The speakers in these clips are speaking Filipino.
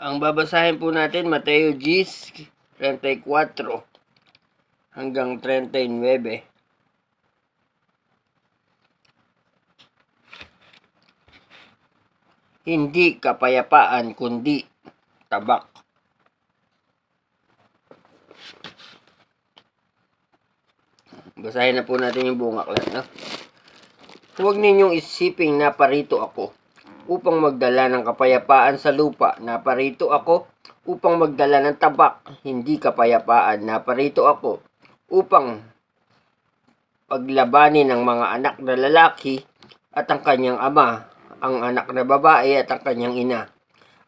Ang babasahin po natin, Mateo 10:34 hanggang 39. Hindi kapayapaan kundi tabak. Basahin na po natin yung buong aklat, no? Huwag ninyong isiping naparito ako upang magdala ng kapayapaan sa lupa. Naparito ako upang magdala ng tabak, hindi kapayapaan. Naparito ako upang paglabanin ng mga anak na lalaki at ang kanyang ama, ang anak na babae at ang kanyang ina,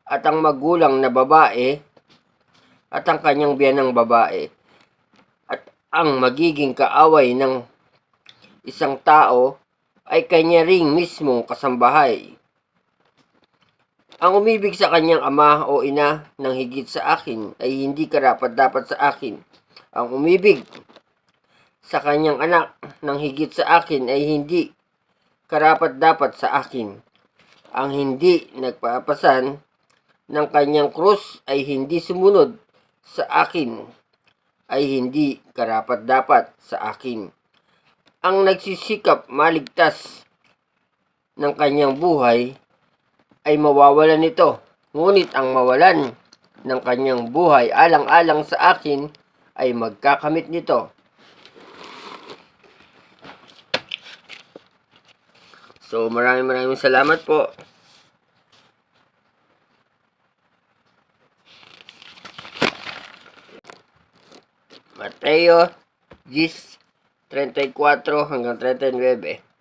at ang magulang na babae at ang kanyang biyanang babae, at ang magiging kaaway ng isang tao ay kanya ring mismong kasambahay. Ang umibig sa kanyang ama o ina ng higit sa akin ay hindi karapat-dapat sa akin. Ang umibig sa kanyang anak ng higit sa akin ay hindi karapat-dapat sa akin. Ang hindi nagpapasan ng kanyang krus ay hindi sumunod sa akin ay hindi karapat-dapat sa akin. Ang nagsisikap maligtas ng kanyang buhay ay mawawalan nito, ngunit ang mawalan ng kanyang buhay alang-alang sa akin ay magkakamit nito. So maraming salamat po. Mateo 10:34 hanggang 39.